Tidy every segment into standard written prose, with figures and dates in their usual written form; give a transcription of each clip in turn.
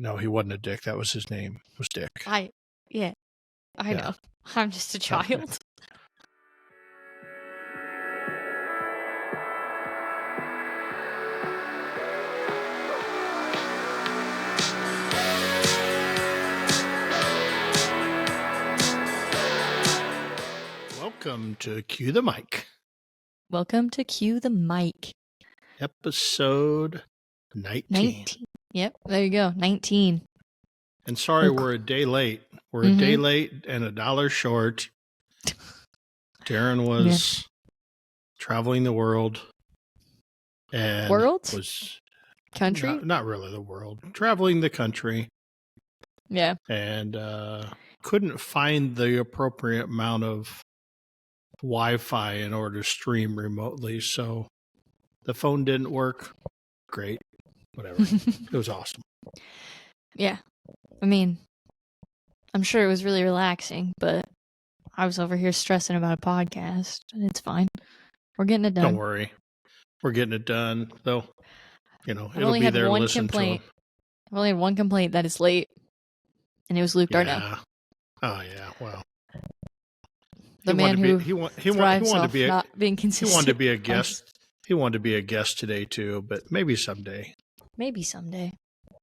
No, he wasn't a dick. That was his name. It was Dick. I know. I'm just a child. Welcome to Cue the Mic. Welcome to Cue the Mic. Episode 19. Yep, there you go. 19. And sorry, we're a day late. We're a day late and $1 short. Darren was traveling the world. And was country? Not really the world. Traveling the country. Yeah. And couldn't find the appropriate amount of Wi-Fi in order to stream remotely. So the phone didn't work. Great. Whatever. It was awesome. Yeah. I mean, I'm sure it was really relaxing, but I was over here stressing about a podcast, and it's fine. We're getting it done. Don't worry. We're getting it done, though. You know, it'll be there to listen to them. I've only had one complaint that it's late, and it was Luke Darnell. Oh, yeah. Well. The man who he wanted to be not being consistent. He wanted to be a guest. He wanted to be a guest today, too, but maybe someday. Maybe someday.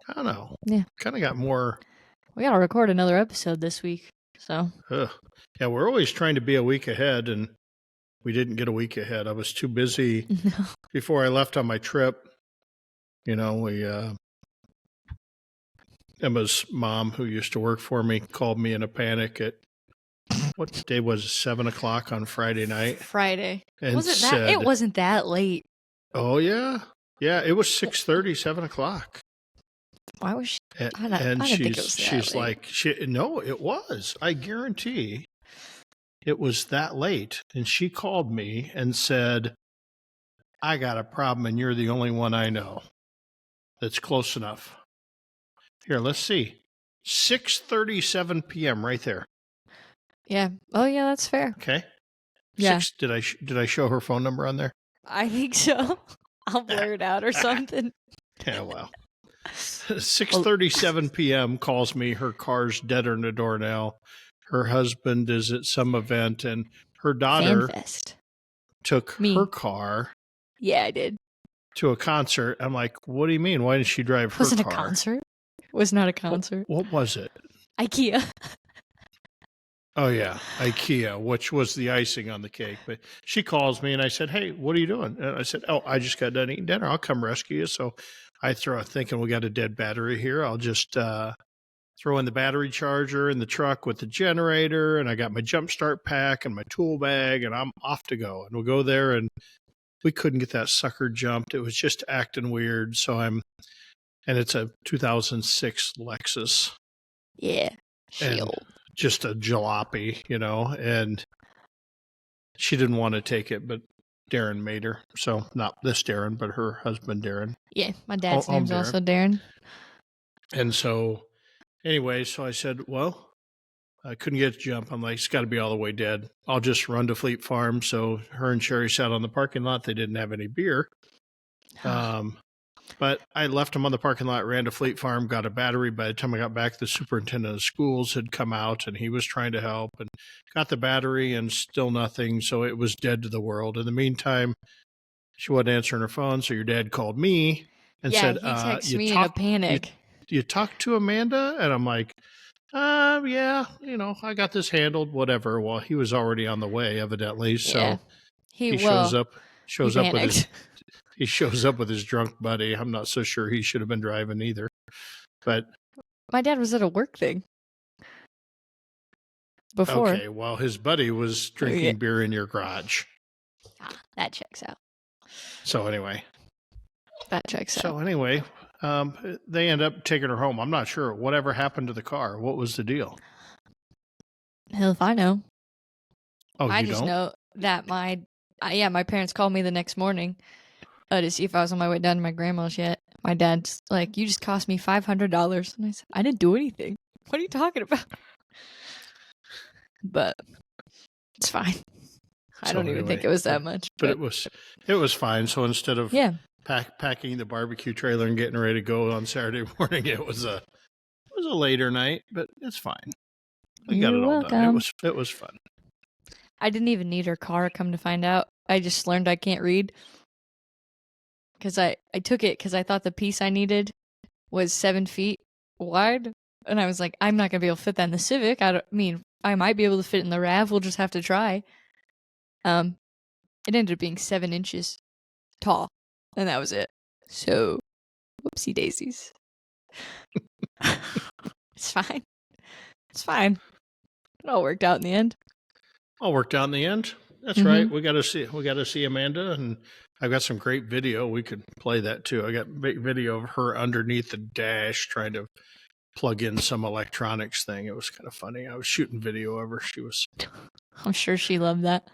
I don't know. Yeah. Kind of got more. We got to record another episode this week, so. Yeah, we're always trying to be a week ahead, and we didn't get a week ahead. I was too busy before I left on my trip. You know, Emma's mom, who used to work for me, called me in a panic at, what day was it, 7 o'clock on Friday night? Friday. And it wasn't that late. Oh, yeah. Yeah, it was 6:30, 7 o'clock. Why was she? And I didn't think it was that she's late. like, no, it was. I guarantee it was that late. And she called me and said, I got a problem and you're the only one I know that's close enough. Here, let's see. 6:37 p.m. right there. Yeah. Oh, yeah, that's fair. Okay. Yeah. Did I show her phone number on there? I think so. I'll blur it out or something. Yeah, well. 6:37 p.m. calls me. Her car's dead in the door now. Her husband is at some event, and her daughter took her car. Yeah, I did. To a concert. I'm like, what do you mean? Why didn't she drive her car? Was it a concert? It was not a concert. What was it? IKEA. Oh, yeah. IKEA, which was the icing on the cake. But she calls me, and I said, hey, what are you doing? And I said, I just got done eating dinner. I'll come rescue you. So I throw out thinking we got a dead battery here. I'll just throw in the battery charger in the truck with the generator, and I got my jump start pack and my tool bag, and I'm off to go. And we'll go there, and we couldn't get that sucker jumped. It was just acting weird. So and it's a 2006 Lexus. Yeah. And just a jalopy, you know, and she didn't want to take it, but Darren made her. So not this Darren, but her husband, Darren. Yeah, my dad's name's also Darren. And so, anyway, so I said, well, I couldn't get it to jump. I'm like, it's got to be all the way dead. I'll just run to Fleet Farm. So her and Sherry sat on the parking lot. They didn't have any beer. But I left them on the parking lot, ran to Fleet Farm, got a battery. By the time I got back, the superintendent of schools had come out, and he was trying to help, and got the battery, and still nothing. So it was dead to the world. In the meantime, she wasn't answering her phone, so your dad called me and said, he texted me in a panic. You talked to Amanda? And I'm like, yeah, you know, I got this handled, whatever. Well, he was already on the way, evidently. So he shows up with his drunk buddy. I'm not so sure he should have been driving either. But my dad was at a work thing before. Okay, well, his buddy was drinking beer in your garage. That checks out. So anyway. That checks out. So anyway, they end up taking her home. I'm not sure. Whatever happened to the car? What was the deal? Hell if I know. Oh, I just know that my parents called me the next morning to see if I was on my way down to my grandma's yet. My dad's like, you just cost me $500. And I said, I didn't do anything. What are you talking about? But it's fine. I don't even think it was that much. But it was fine. So instead of packing the barbecue trailer and getting ready to go on Saturday morning, it was a was a later night, but it's fine. We got You're it all done. welcome. It was fun. I didn't even need her car, come to find out. I just learned I can't read. Because I took it because I thought the piece I needed was 7 feet wide. And I was like, I'm not going to be able to fit that in the Civic. I might be able to fit it in the RAV. We'll just have to try. It ended up being 7 inches tall. And that was it. So, whoopsie daisies. It's fine. It's fine. It all worked out in the end. All worked out in the end. That's right. We got to see Amanda, and I've got some great video. We could play that too. I got video of her underneath the dash trying to plug in some electronics thing. It was kind of funny. I was shooting video of her. I'm sure she loved that.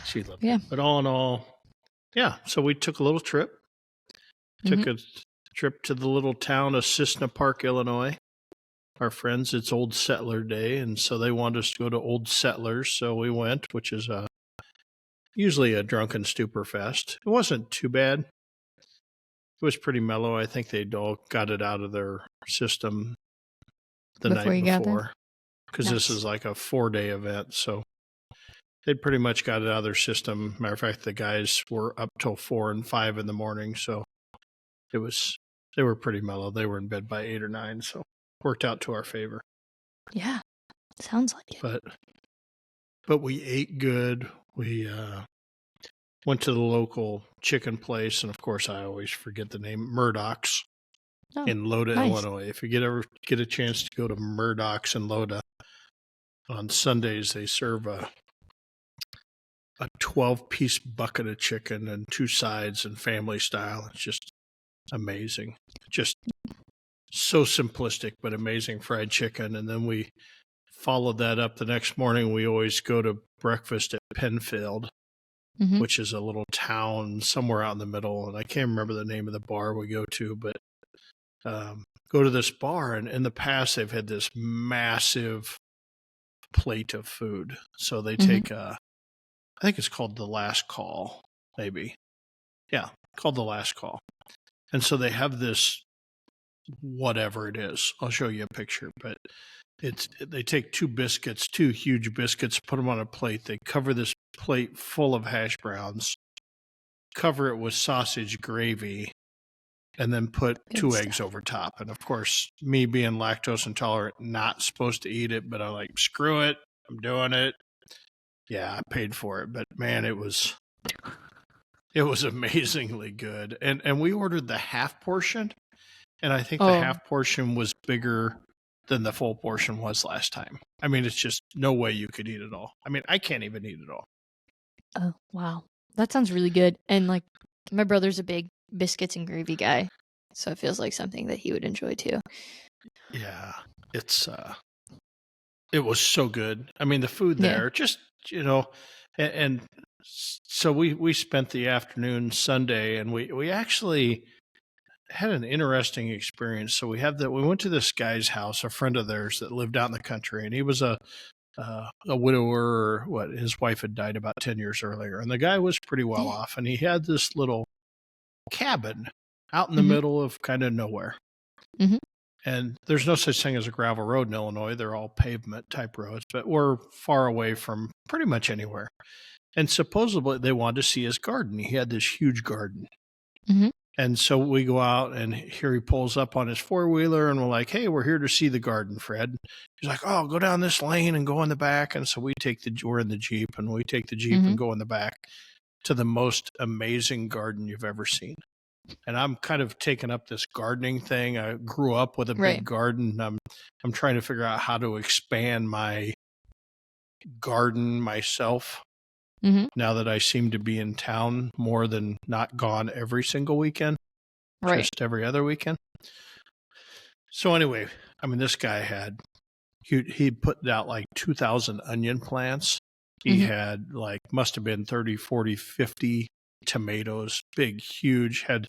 She loved it. But all in all, yeah. So we took a little trip. Took a trip to the little town of Cissna Park, Illinois. Our friends, it's Old Settler Day, and so they wanted us to go to Old Settlers, so we went, which is usually a drunken stupor fest. It wasn't too bad. It was pretty mellow. I think they'd all got it out of their system the night before, because this is like a 4-day event, so they'd pretty much got it out of their system. Matter of fact, the guys were up till 4 and 5 in the morning, so they were pretty mellow. They were in bed by 8 or 9, so worked out to our favor. Yeah, sounds like it. But we ate good. We went to the local chicken place, and of course, I always forget the name, Murdoch's in Loda, Illinois. If you ever get a chance to go to Murdoch's in Loda, on Sundays they serve a 12-piece bucket of chicken and 2 sides and family style. It's just amazing. Just so simplistic, but amazing fried chicken. And then we followed that up the next morning. We always go to breakfast at Penfield, which is a little town somewhere out in the middle. And I can't remember the name of the bar we go to, but go to this bar. And in the past, they've had this massive plate of food. So they take I think it's called The Last Call, maybe. Yeah, called The Last Call. And so they have this, whatever it is. I'll show you a picture, but they take 2 biscuits, 2 huge biscuits, put them on a plate. They cover this plate full of hash browns, cover it with sausage gravy, and then put 2 eggs over top. And of course, me being lactose intolerant, not supposed to eat it, but I'm like, screw it, I'm doing it. Yeah, I paid for it, but man, it was amazingly good. And we ordered the half portion, and I think the half portion was bigger than the full portion was last time. I mean, it's just no way you could eat it all. I mean, I can't even eat it all. Oh, wow. That sounds really good. And like, my brother's a big biscuits and gravy guy, so it feels like something that he would enjoy too. Yeah, it was so good. I mean, the food there, just, and so we spent the afternoon Sunday, and we actually had an interesting experience. So we went to this guy's house, a friend of theirs that lived out in the country, and he was a widower, or his wife had died about 10 years earlier, and the guy was pretty well off, and he had this little cabin out in the middle of kind of nowhere. And there's no such thing as a gravel road in Illinois. They're all pavement type roads, but we're far away from pretty much anywhere. And supposedly they wanted to see his garden. He had this huge garden. And so we go out, and here he pulls up on his 4-wheeler, and we're like, hey, we're here to see the garden, Fred. He's like, oh, go down this lane and go in the back. And so we're in the Jeep, and we take the Jeep and go in the back to the most amazing garden you've ever seen. And I'm kind of taking up this gardening thing. I grew up with a big garden. I'm trying to figure out how to expand my garden myself. Now that I seem to be in town more than not gone every single weekend, just every other weekend. So anyway, I mean, this guy he put out like 2,000 onion plants. He had must have been 30, 40, 50 tomatoes, big, huge, had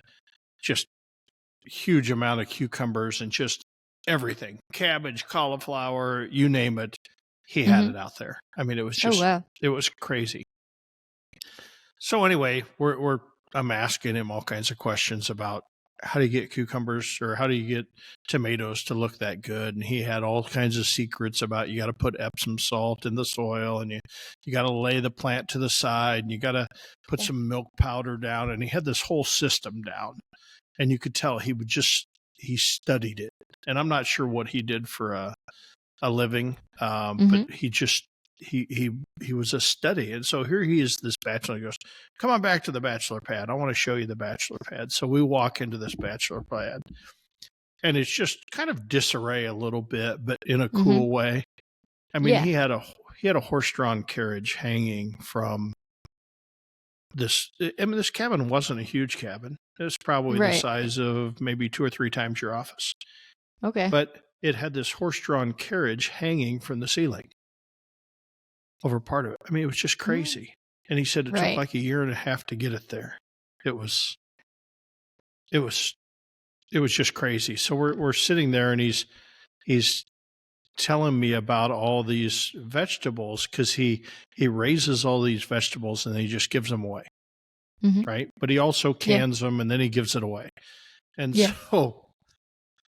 just huge amount of cucumbers and just everything, cabbage, cauliflower, you name it. He had it out there. I mean, it was just, it was crazy. So anyway, I'm asking him all kinds of questions about how do you get cucumbers or how do you get tomatoes to look that good? And he had all kinds of secrets about you got to put Epsom salt in the soil and you got to lay the plant to the side and you got to put some milk powder down. And he had this whole system down. And you could tell he studied it. And I'm not sure what he did for a living, but he was a study. And so here he is, this bachelor. He goes, come on back to the bachelor pad. I want to show you the bachelor pad. So we walk into this bachelor pad, and it's just kind of disarray a little bit, but in a cool way. I mean, he had a horse-drawn carriage hanging from this. I mean, this cabin wasn't a huge cabin. It was probably the size of maybe 2 or 3 times your office. Okay. But it had this horse-drawn carriage hanging from the ceiling over part of it. I mean, it was just crazy. And he said it took like a year and a half to get it there. It was just crazy. So we're sitting there, and he's telling me about all these vegetables because he raises all these vegetables and he just gives them away. Right. But he also cans them and then he gives it away. And so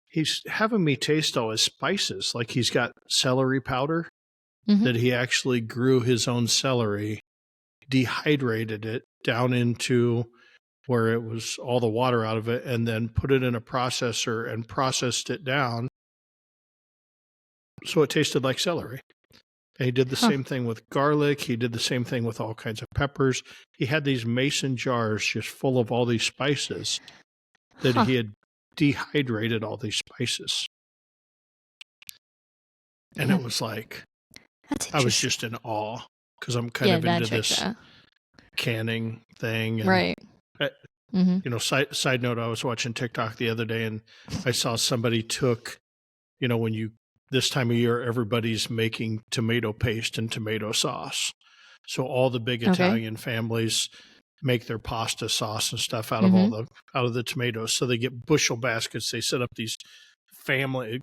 he's having me taste all his spices. Like he's got celery powder that he actually grew his own celery, dehydrated it down into where it was all the water out of it, and then put it in a processor and processed it down so it tasted like celery. And he did the same thing with garlic. He did the same thing with all kinds of peppers. He had these mason jars just full of all these spices that he had dehydrated all these spices. And it was like, I was just in awe because I'm kind of into this canning thing. And you know, side note, I was watching TikTok the other day and I saw somebody took, you know, this time of year, everybody's making tomato paste and tomato sauce. So all the big Italian families make their pasta sauce and stuff out of out of the tomatoes. So they get bushel baskets. They set up these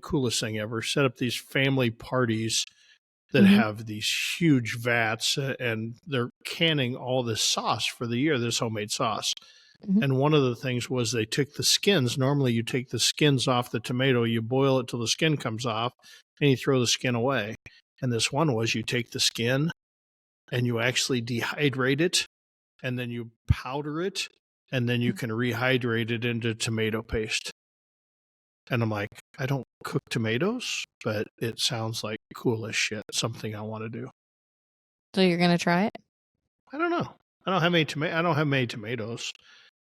coolest thing ever, set up these family parties that have these huge vats and they're canning all this sauce for the year, this homemade sauce. And one of the things was they took the skins. Normally you take the skins off the tomato, you boil it till the skin comes off, and you throw the skin away. And this one was you take the skin and you actually dehydrate it, and then you powder it, and then you can rehydrate it into tomato paste. And I'm like, I don't cook tomatoes, but it sounds like cool as shit, something I want to do. So you're going to try it? I don't know. I don't have many tomatoes.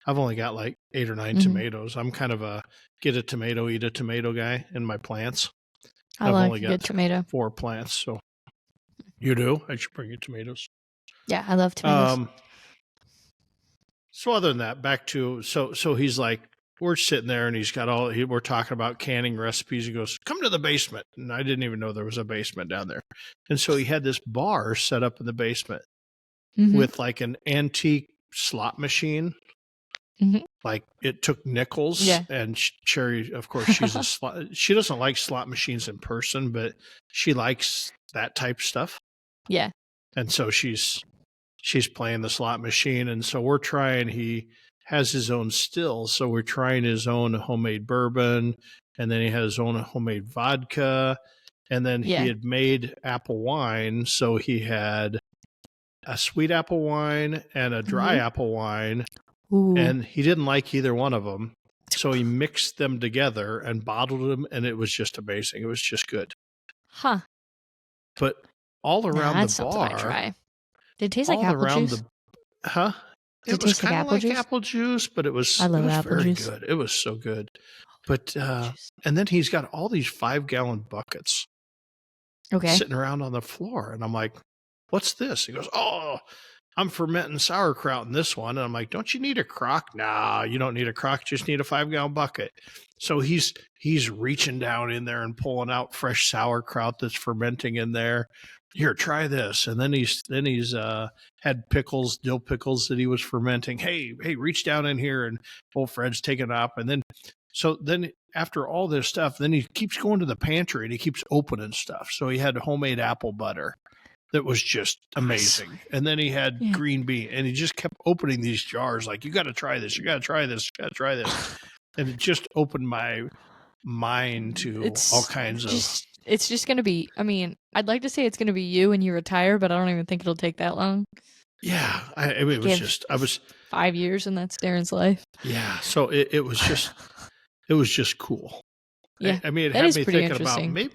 I've only got like 8 or 9 tomatoes. I'm kind of a get a tomato, eat a tomato guy in my plants. I've only got tomato. 4 plants. So you do? I should bring you tomatoes. Yeah, I love tomatoes. So other than that, back to, so he's like, we're sitting there and we're talking about canning recipes. He goes, come to the basement. And I didn't even know there was a basement down there. And so he had this bar set up in the basement with like an antique slot machine. Like it took nickels and Cherry, of course, she doesn't like slot machines in person, but she likes that type stuff. Yeah. And so she's playing the slot machine. And so he has his own stills. So we're trying his own homemade bourbon, and then he has his own homemade vodka. And then he had made apple wine. So he had a sweet apple wine and a dry apple wine. Ooh. And he didn't like either one of them. So he mixed them together and bottled them, and it was just amazing. It was just good. Huh. But all around the bar. I try. Did it taste like apple juice? It was kind of like apple juice, but it was very good. It was so good. But and then he's got all these 5-gallon buckets sitting around on the floor. And I'm like, what's this? He goes, oh, I'm fermenting sauerkraut in this one. And I'm like, don't you need a crock? Nah, you don't need a crock. You just need a 5-gallon bucket. So he's reaching down in there and pulling out fresh sauerkraut that's fermenting in there. Here, try this. And then he's had pickles, dill pickles that he was fermenting. Hey, reach down in here, and old Fred's taking it up. And then after all this stuff, then he keeps going to the pantry and he keeps opening stuff. So he had homemade apple butter that was just amazing. And then he had green bean, and he just kept opening these jars like, you got to try this. You got to try this. You got to try this. And it just opened my mind to all kinds of. It's just gonna be. I mean, I'd like to say it's gonna be you when you retire, but I don't even think it'll take that long. Yeah, it was just I was 5 years, and that's Darren's life. Yeah, so it was just cool. Yeah, I mean, it that had is me pretty thinking about interesting.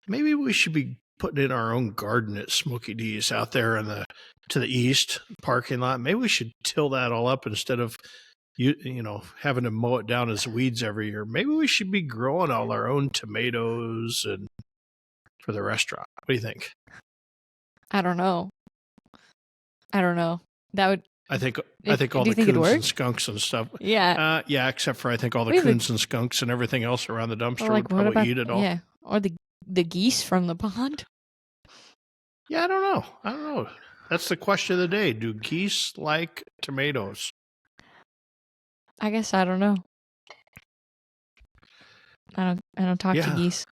maybe we should be putting in our own garden at Smoky D's out there in to the east parking lot. Maybe we should till that all up instead of you know having to mow it down as weeds every year. Maybe we should be growing all our own tomatoes and for the restaurant. What do you think? I don't know. That would. I think all Do the you think it'd coons work? and skunks and stuff. Yeah. Yeah, except for I think all the Wait, but- coons and skunks and everything else around the dumpster Or would what probably about eat it all. yeah, or the geese from the pond? Yeah, I don't know. That's the question of the day. Do geese like tomatoes? I guess I don't know. I don't talk to Yeah. geese.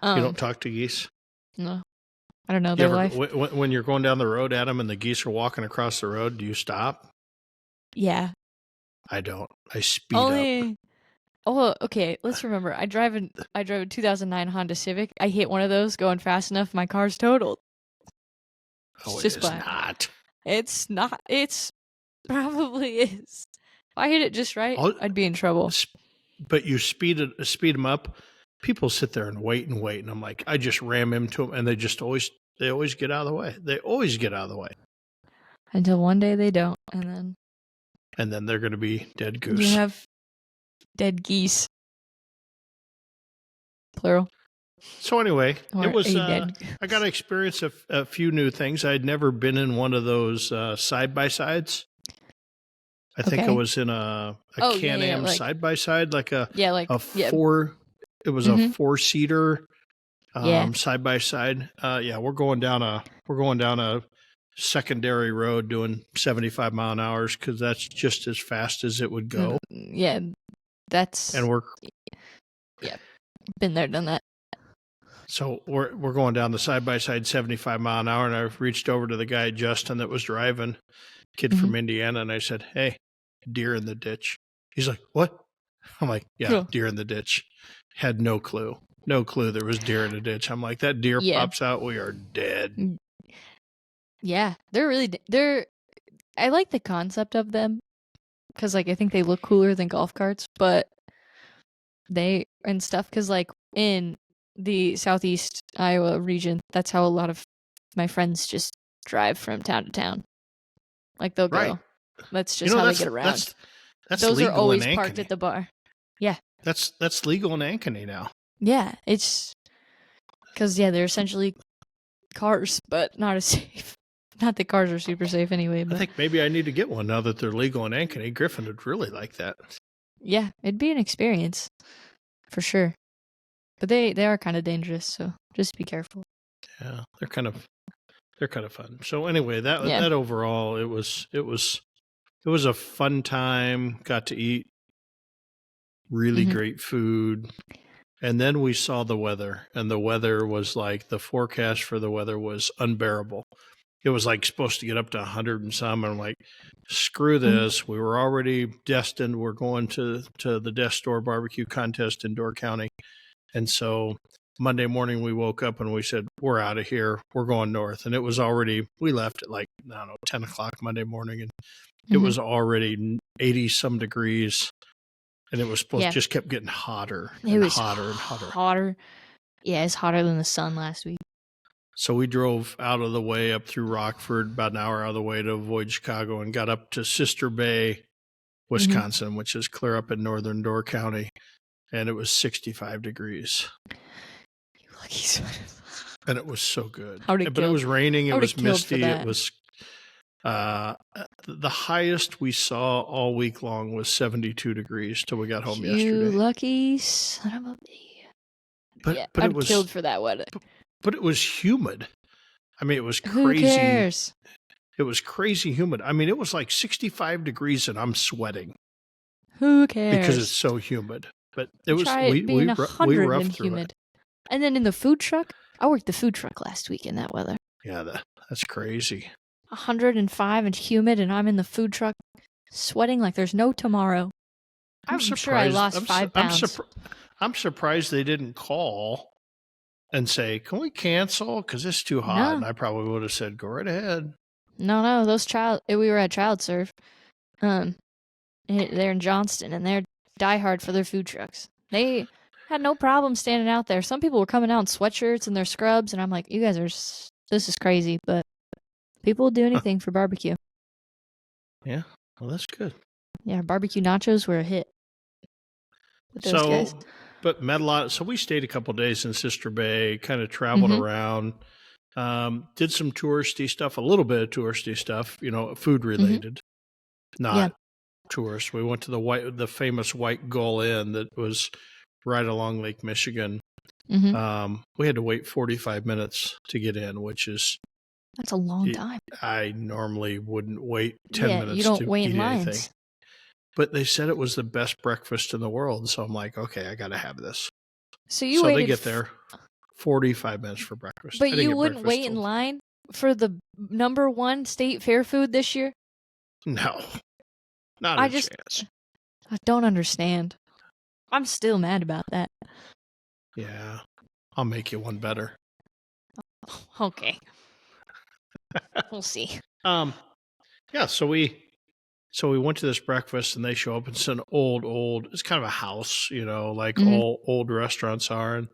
You don't talk to geese? No. I don't know You their ever, life. when you're going down the road at them and the geese are walking across the road, do you stop? Yeah. I don't. I speed up. Only. Oh, okay. Let's remember. I drive a 2009 Honda Civic. I hit one of those going fast enough. My car's totaled. Oh, It's it just is fine. not. It's not. It's probably is. If I hit it just right, I'd be in trouble. But you speed them up. People sit there and wait, and I'm like, I just ram into them, and they always get out of the way. They always get out of the way, Until one day they don't, and then they're going to be dead then goose. you have dead geese. Plural. So anyway, Or it was. a dead I got to experience a few new things. I'd never been in one of those side by sides. I think I Okay. was in a Oh, yeah, Can-Am like- side by side, like a yeah. four. It was a Mhm. 4-seater Yeah. side by side. Yeah, we're going down a secondary road doing 75 mile an hour because that's just as fast as it would go. Yeah, that's And we're been there, done that. So we're going down the side by side 75 mile an hour, and I reached over to the guy Justin that was driving, kid from Indiana, and I said, "Hey, deer in the ditch." He's like, "What?" I'm like, "Yeah, Cool. deer in the ditch." Had no clue there was deer in the ditch. I'm like, that deer Yeah. pops out, we are dead. Yeah, they're really they're. I like the concept of them because like I think they look cooler than golf carts, but they and stuff because like in the southeast Iowa region, that's how a lot of my friends just drive from town to town. Like they'll Right. go. That's just how they get around. That's Those are legal always in parked Ankeny. at the bar. That's legal in Ankeny now. Yeah, it's because they're essentially cars, but not as safe. Not that cars are super safe anyway, I but think maybe I need to get one now that they're legal in Ankeny. Griffin would really like that. yeah, it'd be an experience for sure. But they are kind of dangerous, so just be careful. Yeah, they're kind of fun. So anyway, that Yeah. that overall, it was a fun time. Got to eat really Mhm. great food. And then we saw the weather, and the weather was like, the forecast for the weather was unbearable. It was like supposed to get up to 100 and some. And I'm like, screw this. We were already destined. We're going to the Death Store barbecue contest in Door County. And so Monday morning we woke up and we said, we're out of here. We're going north. And it was already, we left at like, I don't know, 10 o'clock Monday morning. And it was already 80 some degrees. And it was supposed Yeah. just kept getting hotter and It was hotter and hotter. hotter. Yeah, it's hotter than the sun last week. So we drove out of the way up through Rockford, about an hour out of the way to avoid Chicago, and got up to Sister Bay, Wisconsin, which is clear up in northern Door County. And it was 65 degrees. You lucky son. And it was so good. I would've But it killed- was raining. It I would've was killed for misty. that. It was the highest we saw all week long was 72 degrees till we got home You yesterday. lucky son of a bee. But Yeah, but I'd it was killed for that weather. but it was humid. I mean, it was Who crazy. cares? It was crazy humid. I mean, it was like 65 degrees and I'm sweating Who cares? because it's so humid. But it was Try it we being we 100 roughed and through humid. it. And then in the food truck, I worked the food truck last week in that weather. Yeah, that's crazy. 105 and humid, and I'm in the food truck sweating like there's no tomorrow. I'm sure I lost 5 pounds. I'm surprised they didn't call and say, "Can we cancel? Because it's too hot." No. And I probably would have said, "Go right ahead." No, we were at Child Serve. They're in Johnston, and they're diehard for their food trucks. They had no problem standing out there. Some people were coming out in sweatshirts and their scrubs, and I'm like, you guys are, this is crazy, but people will do anything for barbecue. Yeah, well, that's good. Yeah, barbecue nachos were a hit with those guys. But met a lot. So we stayed a couple days in Sister Bay, kind of traveled around, did some touristy stuff, a little bit of touristy stuff, food related, not tourists. We went to the famous White Gull Inn that was right along Lake Michigan. We had to wait 45 minutes to get in, which is that's a long time. I normally wouldn't wait 10 minutes you don't to wait eat in lines. anything. But they said it was the best breakfast in the world, so I'm like, okay, I got to have this. So waited they get there 45 minutes for breakfast. But you wouldn't wait in line for the #1 state fair food this year? No, not a chance. I don't understand. I'm still mad about that. Yeah, I'll make you one better. Okay. We'll see. Yeah, so we went to this breakfast and they show up. It's an it's kind of a house, like all old restaurants are. And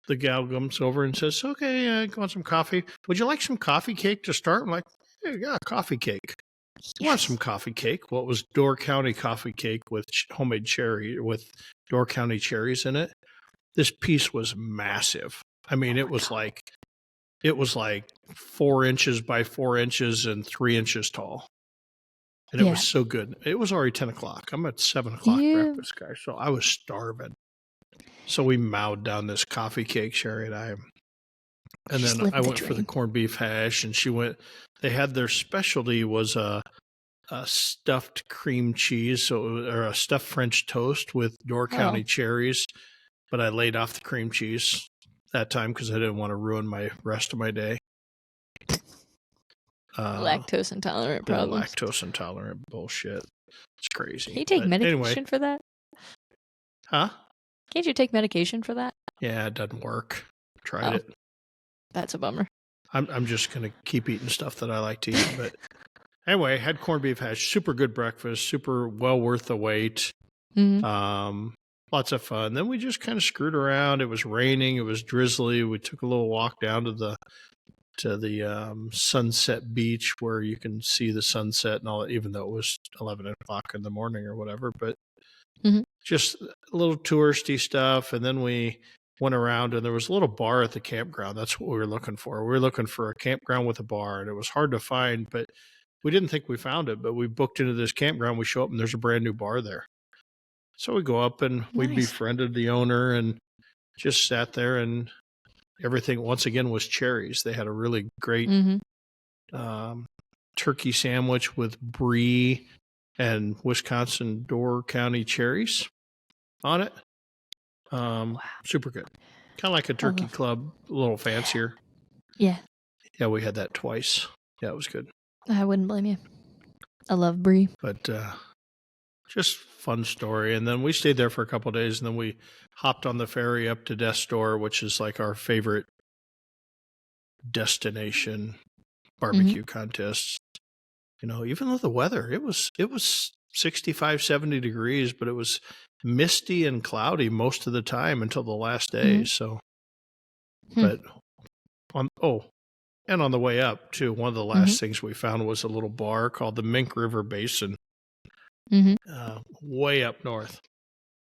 the gal comes over and says, "Okay, I want some coffee. Would you like some coffee cake to start?" I'm like, "Hey, yeah, coffee cake. You want some coffee cake?" Well, it was Door County coffee cake with homemade with Door County cherries in it. This piece was massive. I mean, it was like 4 inches by 4 inches and 3 inches tall. And it was so good. It was already 10 o'clock. I'm at 7 o'clock breakfast, guy. So I was starving. So we mowed down this coffee cake, Sherry and I. And then I went for the corned beef hash, and they had their specialty was a stuffed cream cheese, or a stuffed French toast with Door County cherries. But I laid off the cream cheese that time because I didn't want to ruin my rest of my day. Lactose intolerant problems. Lactose intolerant bullshit. It's crazy. Can you take medication for that? Huh? Can't you take medication for that? Yeah, it doesn't work. Tried it. That's a bummer. I'm just gonna keep eating stuff that I like to eat. But anyway, had corned beef hash, super good breakfast, super well worth the wait. Lots of fun. Then we just kind of screwed around. It was raining. It was drizzly. We took a little walk down to the Sunset Beach where you can see the sunset and all that, even though it was 11 o'clock in the morning or whatever. But just a little touristy stuff. And then we went around and there was a little bar at the campground. That's what we were looking for. We were looking for a campground with a bar, and it was hard to find, but we didn't think we found it. But we booked into this campground. We show up and there's a brand new bar there. So we go up and we befriended the owner and just sat there, and everything once again was cherries. They had a really great turkey sandwich with brie and Wisconsin Door County cherries on it. Super good. Kind of like a turkey club, a little fancier. Yeah. Yeah, we had that twice. Yeah, it was good. I wouldn't blame you. I love brie. But just fun story. And then we stayed there for a couple of days, and then we hopped on the ferry up to Death Store, which is like our favorite destination barbecue contests. Even though the weather, it was 65, 70 degrees, but it was misty and cloudy most of the time until the last day. So, but on the way up too, one of the last things we found was a little bar called the Mink River Basin. Way up north.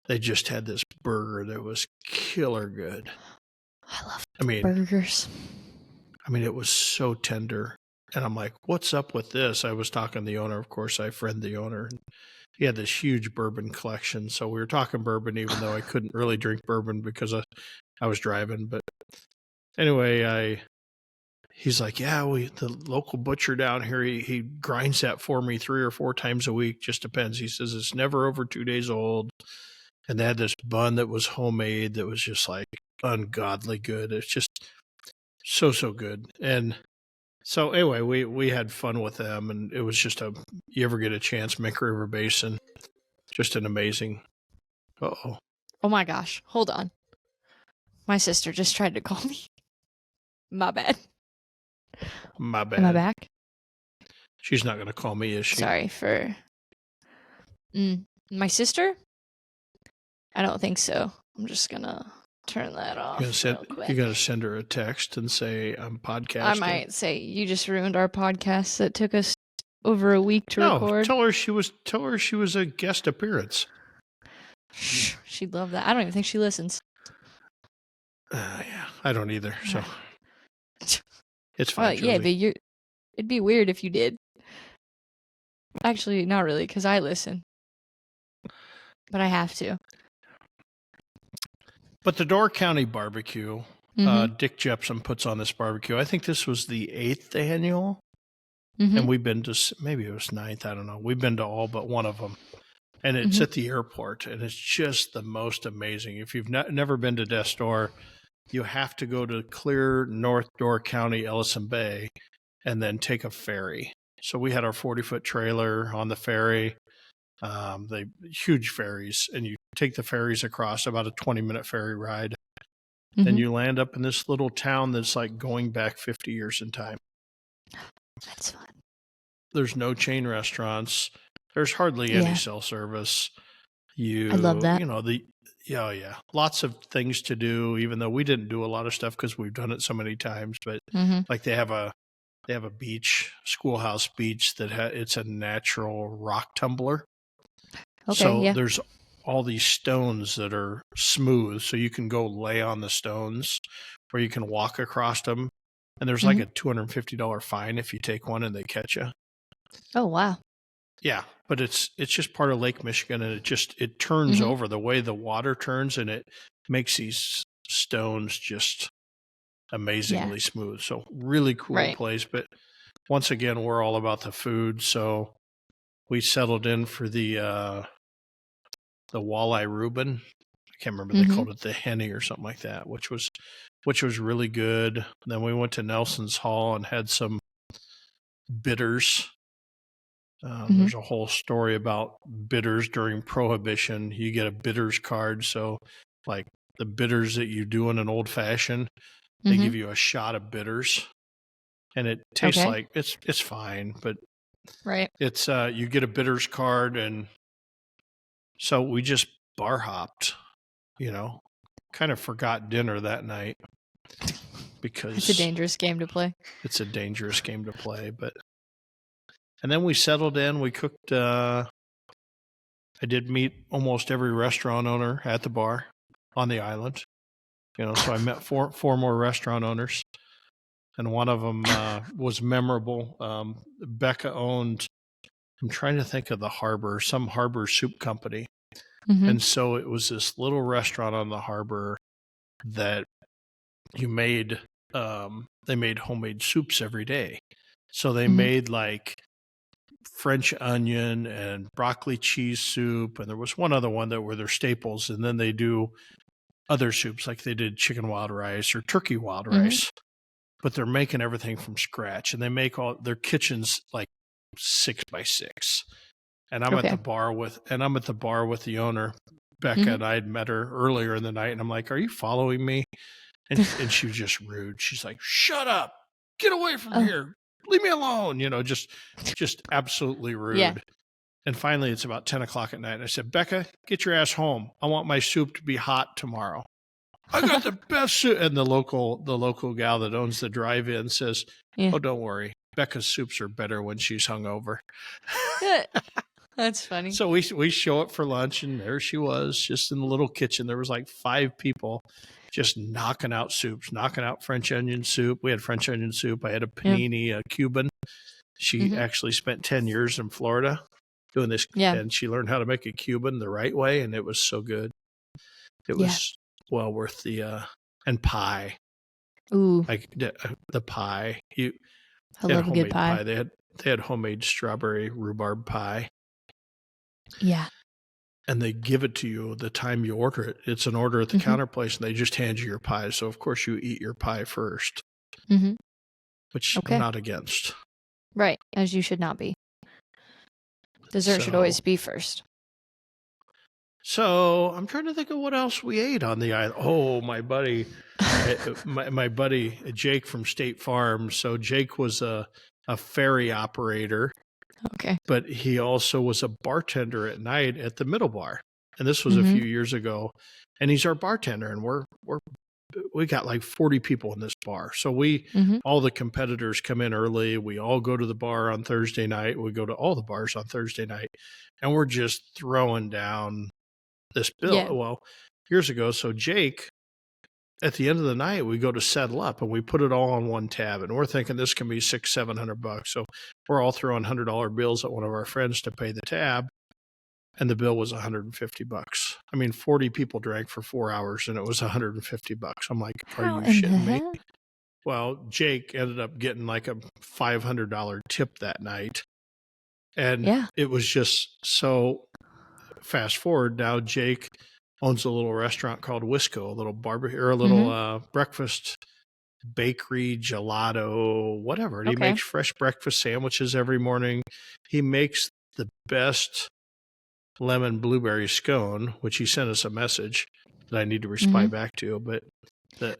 They just had this burger that was killer good. I love burgers. I mean, it was so tender. And I'm like, what's up with this? I was talking to the owner. Of course, I friend the owner. He had this huge bourbon collection. So we were talking bourbon, even though I couldn't really drink bourbon because I was driving. But anyway, he's like, yeah, the local butcher down here, he grinds that for me 3 or 4 times a week. Just depends. He says it's never over 2 days old. And they had this bun that was homemade that was just like ungodly good. It's just so good. And so anyway, we had fun with them, and it was just you ever get a chance, Mink River Basin, just an amazing Uh-oh. Oh my gosh. Hold on. My sister just tried to call me. My bad. My Am I bad. back? She's not going to call me, is she? Sorry for... My sister? I don't think so. I'm just gonna turn that off real quick. You got to send her a text and say, I'm podcasting. I might say, you just ruined our podcast that took us over a week to record. Tell her she was a guest appearance. She'd love that. I don't even think she listens. Yeah, I don't either. So it's fine. Yeah, but it'd be weird if you did. Actually, not really, because I listen. But I have to. But the Door County barbecue, Dick Jepson puts on this barbecue. I think this was the 8th annual. And we've been to, maybe it was 9th, I don't know. We've been to all but one of them. And it's at the airport, and it's just the most amazing. If you've never been to Death's Door, you have to go to clear North Door County, Ellison Bay, and then take a ferry. So we had our 40-foot trailer on the ferry, they huge ferries, and you take the ferries across, about a 20-minute ferry ride. Then you land up in this little town that's like going back 50 years in time. That's fun. There's no chain restaurants. There's hardly any cell service. I love that. You know, lots of things to do, even though we didn't do a lot of stuff because we've done it so many times. But like they have a beach, schoolhouse beach that it's a natural rock tumbler. Okay, so there's all these stones that are smooth, so you can go lay on the stones, or you can walk across them. And there's like a $250 fine if you take one and they catch you. Oh, wow. Yeah, but it's just part of Lake Michigan, and it turns over the way the water turns, and it makes these stones just amazingly smooth. So really cool place. But once again, we're all about the food, so we settled in for the walleye Reuben. I can't remember, they called it the Henny or something like that, which was really good. And then we went to Nelson's Hall and had some bitters. There's a whole story about bitters during Prohibition. You get a bitters card, so like the bitters that you do in an old fashioned, they give you a shot of bitters, and it tastes like it's fine, but it's you get a bitters card, and so we just bar hopped, kind of forgot dinner that night because it's a dangerous game to play. It's a dangerous game to play, but. And then we settled in. We cooked. I did meet almost every restaurant owner at the bar on the island. So I met four more restaurant owners, and one of them was memorable. Becca owned. I'm trying to think of some harbor soup company, and so it was this little restaurant on the harbor that you made. They made homemade soups every day, so they made like French onion and broccoli cheese soup, and there was one other one that were their staples, and then they do other soups, like they did chicken wild rice or turkey wild rice, but they're making everything from scratch, and they make all their kitchens like 6x6. And I'm at the bar with the owner, Becca, and I had met her earlier in the night, and I'm like, "Are you following me?" And she was just rude. She's like, "Shut up, get away from here. Leave me alone," just absolutely rude. Yeah. And finally, it's about 10 o'clock at night. And I said, "Becca, get your ass home. I want my soup to be hot tomorrow." "I got the best soup." And the local gal that owns the drive-in says, "Oh, don't worry. Becca's soups are better when she's hungover." That's funny. So we show up for lunch, and there she was, just in the little kitchen. There was like 5 people just knocking out soups, knocking out French onion soup. We had French onion soup. I had a panini, a Cuban. She actually spent 10 years in Florida doing this, and she learned how to make a Cuban the right way, and it was so good. It was well worth the and pie. Ooh, like the pie. I love a good pie. They had homemade strawberry rhubarb pie. Yeah. And they give it to you the time you order it. It's an order at the counter place, and they just hand you your pie. So, of course, you eat your pie first, which I'm not against. Right, as you should not be. Dessert should always be first. So I'm trying to think of what else we ate on the island. Oh, my buddy, my buddy Jake from State Farm. So Jake was a ferry operator, Okay. but he also was a bartender at night at the Middle Bar. And this was a Mhm. few years ago. And he's our bartender, and we got like 40 people in this bar. So Mhm. all the competitors come in early. We all go to the bar on Thursday night. We go to all the bars on Thursday night, and we're just throwing down this bill. Yeah. Well, years ago, so Jake, at the end of the night, we go to settle up and we put it all on one tab, and we're thinking this can be $600-700. So we're all throwing $100 bills at one of our friends to pay the tab, and the bill was $150. I mean, 40 people drank for 4 hours, and it was $150. I'm like, are How you in the shitting me? hell? Well, Jake ended up getting like a $500 tip that night, and Yeah. it was just so. Fast forward now, Jake owns a little restaurant called Wisco, a little barbecue or a little breakfast bakery, gelato, whatever. And he Okay. makes fresh breakfast sandwiches every morning. He makes the best lemon blueberry scone, which he sent us a message that I need to reply back to. But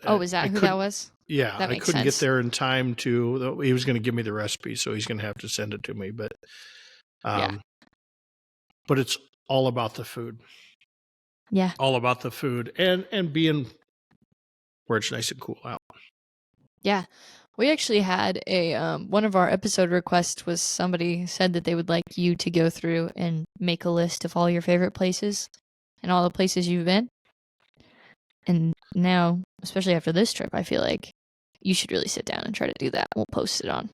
Oh, is that who that was? yeah, That I makes couldn't get sense. there in time to. He was going to give me the recipe, so he's going to have to send it to me. But Yeah. but it's all about the food. Yeah. All about the food and being where it's nice and cool out. Yeah. We actually had a one of our episode requests was somebody said that they would like you to go through and make a list of all your favorite places and all the places you've been. And now, especially after this trip, I feel like you should really sit down and try to do that. We'll post it on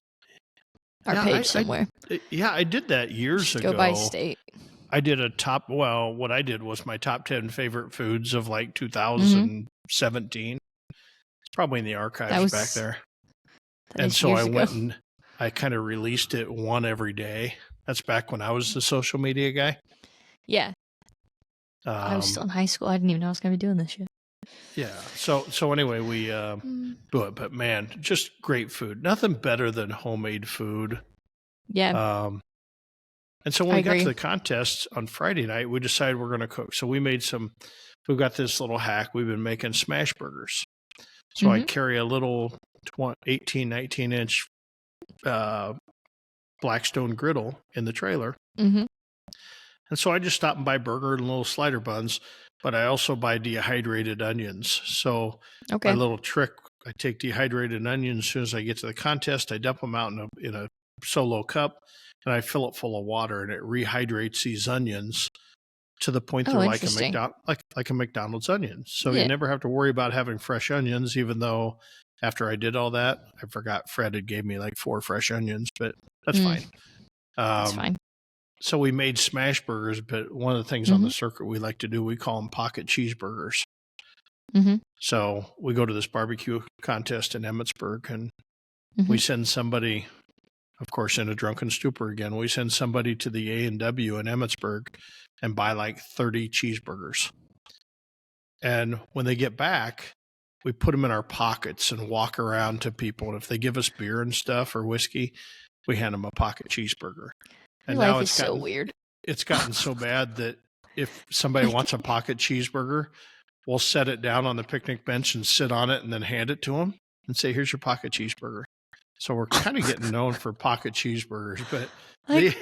our page somewhere. I did that years ago. Go by state. I did what I did was my top 10 favorite foods of like 2017. It's probably in the archives back there. And so I went and I kind of released it one every day. That's back when I was the social media guy. Yeah. I was still in high school. I didn't even know I was going to be doing this shit. Yeah. So anyway, we do it. But man, just great food. Nothing better than homemade food. Yeah. And so when we got to the contest on Friday night, we decided we're going to cook. So we've got this little hack. We've been making smash burgers. So I carry a little 18, 19-inch Blackstone griddle in the trailer. Mm-hmm. And so I just stop and buy burger and little slider buns, but I also buy dehydrated onions. So my little trick, I take dehydrated onions as soon as I get to the contest. I dump them out in a solo cup, and I fill it full of water, and it rehydrates these onions to the point they're like a McDonald's onion. So you never have to worry about having fresh onions, even though after I did all that, I forgot Fred had gave me like 4 fresh onions, but that's fine. That's fine. So we made smash burgers, but one of the things on the circuit we like to do, we call them pocket cheeseburgers. Mm-hmm. So we go to this barbecue contest in Emmitsburg, and we send somebody, of course, in a drunken stupor again, we send somebody to the A&W in Emmitsburg and buy like 30 cheeseburgers. And when they get back, we put them in our pockets and walk around to people. And if they give us beer and stuff or whiskey, we hand them a pocket cheeseburger. And Your now life it's is gotten, so weird. It's gotten so bad that if somebody wants a pocket cheeseburger, we'll set it down on the picnic bench and sit on it and then hand it to them and say, here's your pocket cheeseburger. So we're kind of getting known for pocket cheeseburgers, but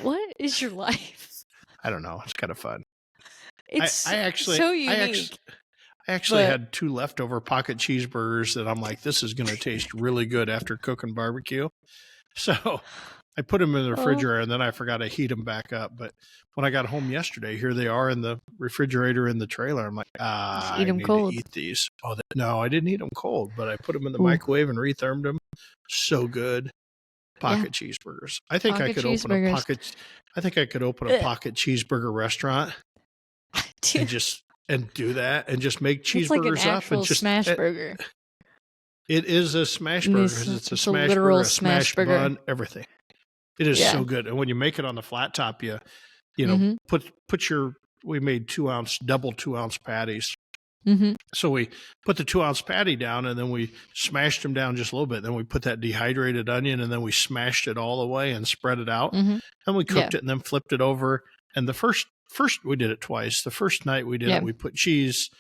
what is your life? I don't know. It's kind of fun. It's so unique. I actually had 2 leftover pocket cheeseburgers that I'm like, this is going to taste really good after cooking barbecue. So I put them in the refrigerator, and then I forgot to heat them back up. But when I got home yesterday, here they are in the refrigerator in the trailer. I'm like, I need to eat these. Oh, no, I didn't eat them cold, but I put them in the microwave and rethermed them. So good. Pocket cheeseburgers. I think I could open a pocket. I think I could open a pocket cheeseburger restaurant and do that and just make cheeseburgers up and just smash burger. It is a smash burger. It's a smash burger, a smash bun, everything. It is so good. And when you make it on the flat top, you know, we made 2-ounce, double 2-ounce patties. Mm-hmm. So we put the 2-ounce patty down, and then we smashed them down just a little bit. Then we put that dehydrated onion, and then we smashed it all the way and spread it out. Mm-hmm. And we cooked it and then flipped it over. And the first first we did it twice. The first night we did Yeah. it, we put cheese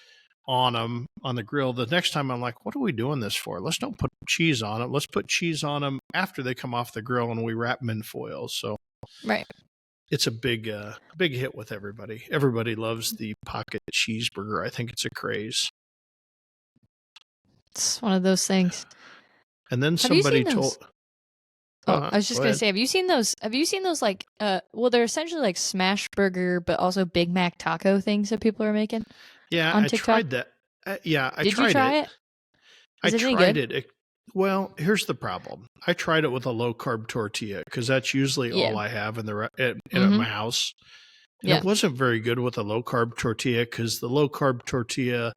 on them on the grill. The next time I'm like, what are we doing this for? Let's don't put cheese on them. Let's put cheese on them after they come off the grill, and we wrap them in foil. So Right. it's a big hit with everybody. Everybody loves the pocket cheeseburger. I think it's a craze. It's one of those things. And then Have you somebody seen those? told. I was just Go gonna ahead. say, have you seen those? Have you seen those like well, they're essentially like smash burger, but also Big Mac taco things that people are making Yeah, on I TikTok? tried that. Yeah, I Did tried you try it. it? I Is it any tried good? it. Well, here's the problem. I tried it with a low carb tortilla because that's usually Yeah. all I have in the at Mhm. my house. And Yeah. it wasn't very good with a low carb tortilla because the low carb tortilla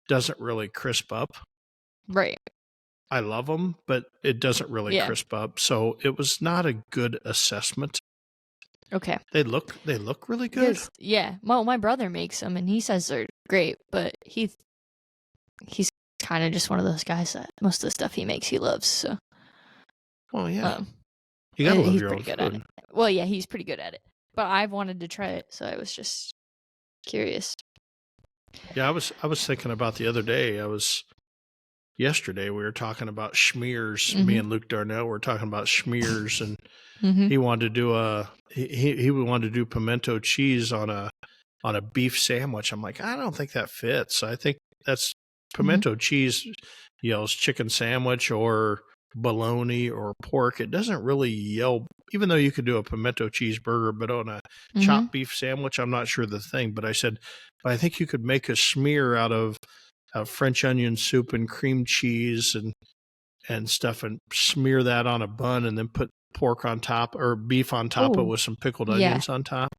doesn't really crisp up. Right. I love them, but it doesn't really Yeah. crisp up. So it was not a good assessment. Okay. They look really good. Because yeah, well, my brother makes them, and he says they're great, but he's kind of just one of those guys that most of the stuff he makes he loves. So Well, yeah, you gotta love he's your own pretty good at food. it. Well, yeah, he's pretty good at it. But I've wanted to try it, so I was just curious. Yeah, I was thinking about the other day. Yesterday we were talking about schmears. Me Mhm. and Luke Darnell were talking about schmears, and Mhm. he wanted to do he wanted to do pimento cheese on a beef sandwich. I'm like, I don't think that fits. I think that's pimento cheese yells chicken sandwich or bologna or pork. It doesn't really yell, even though you could do a pimento cheeseburger, but on a chopped beef sandwich, I'm not sure the thing. But I said, I think you could make a smear out of French onion soup and cream cheese and stuff, and smear that on a bun, and then put pork on top or beef on top of it with some pickled onions on top.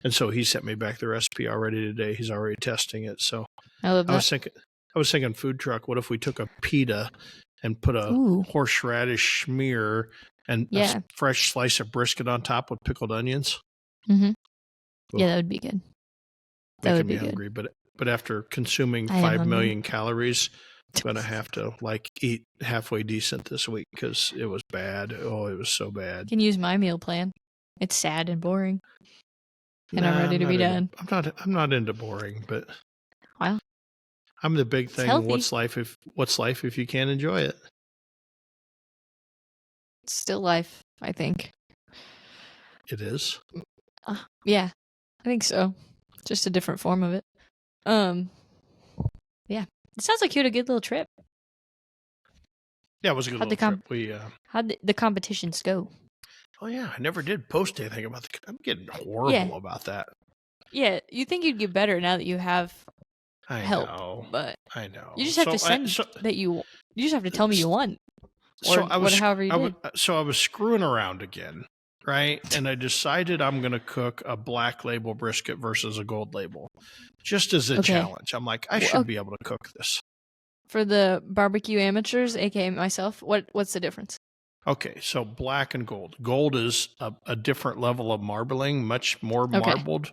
And so he sent me back the recipe already today. He's already testing it. So I love that. I was thinking food truck. What if we took a pita and put a horseradish smear and a fresh slice of brisket on top with pickled onions? Mhm. Yeah, that would be good. That would be hungry, but after consuming I am 5 hungry. million calories, I'm gonna have to eat halfway decent this week because it was bad. Oh, it was so bad. You can use my meal plan. It's sad and boring. And I'm ready to be done. I'm not into boring, but Well, I'm the big thing. healthy. What's life if you can't enjoy it? It's still life, I think. It is. Yeah, I think so. Just a different form of it. Yeah. It sounds like you had a good little trip. Yeah, it was a good little trip. How'd the competitions go? Oh yeah, I never did post anything about I'm getting horrible about that. Yeah, you think you'd get better now that you have help. Know, but I know. You just have to send that you just have to tell me you won. Or however you did. So I was screwing around again, right? And I decided I'm going to cook a black label brisket versus a gold label, just as a challenge. I'm like, I should be able to cook this. For the barbecue amateurs, aka myself, what's the difference? Okay, so black and gold. Gold is a different level of marbling, much more marbled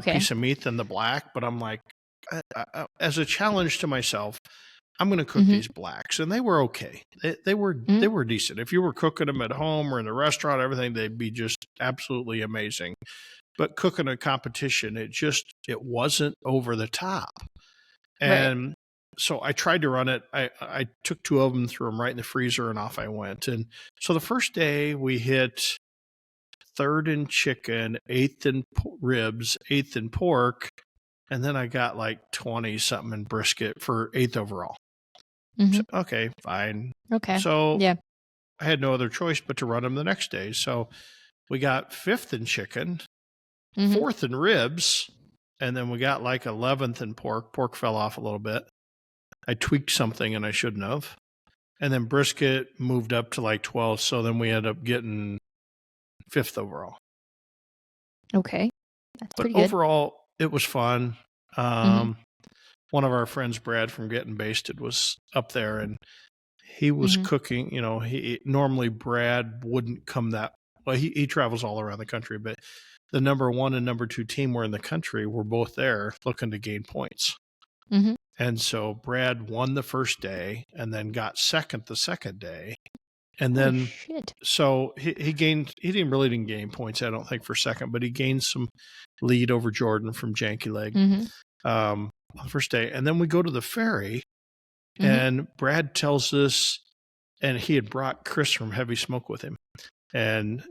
piece of meat than the black. But I'm like, as a challenge to myself, I'm going to cook these blacks, and they were okay. They were decent. If you were cooking them at home or in the restaurant, everything, they'd be just absolutely amazing. But cooking a competition, it wasn't over the top. And so I tried to run it. I took 2 of them, threw them right in the freezer, and off I went. And so the first day we hit 3rd in chicken, 8th in ribs, 8th in pork, and then I got 20 something in brisket for 8th overall. So, okay, fine. Okay. So I had no other choice but to run them the next day. So we got 5th in chicken, 4th in ribs, and then we got 11th in pork. Pork fell off a little bit. I tweaked something and I shouldn't have. And then brisket moved up to 12. So then we ended up getting 5th overall. Okay. That's pretty good. But overall, it was fun. One of our friends, Brad from Getting Basted, was up there, and he was cooking. Normally Brad wouldn't come that well. He travels all around the country, but the number 1 and number 2 team were in the country. Were both there looking to gain points. And so Brad won the first day and then got second the second day. And Holy then, shit. so he really didn't gain points, I don't think, for second, but he gained some lead over Jordan from Janky Leg on the first day. And then we go to the ferry, and Brad tells us, and he had brought Chris from Heavy Smoke with him. And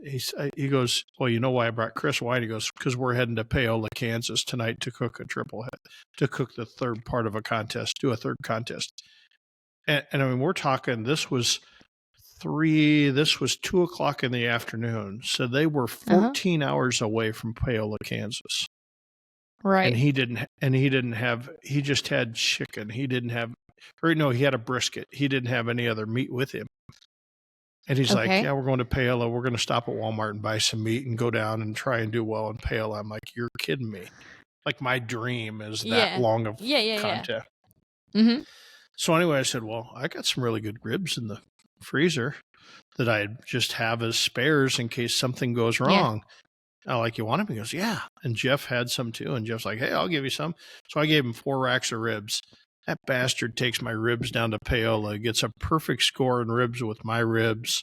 he goes, well, you know why I brought Chris? Why? And he goes, because we're heading to Paola, Kansas tonight to cook a triple head, to cook the third part of a contest, do a third contest. And I mean, we're talking, this was 2:00 in the afternoon. So they were 14 hours away from Paola, Kansas. Right. And he just had chicken. He had a brisket. He didn't have any other meat with him. And he's like, yeah, we're going to Paola. We're going to stop at Walmart and buy some meat and go down and try and do well in Paola. I'm like, you're kidding me. Like, my dream is that long of content. So anyway, I said, well, I got some really good ribs in the freezer that I'd just have as spares in case something goes wrong. I like, you want them? He goes, yeah. And Jeff had some too. And Jeff's like, hey, I'll give you some. So I gave him 4 racks of ribs. That bastard takes my ribs down to Paola, gets a perfect score in ribs with my ribs,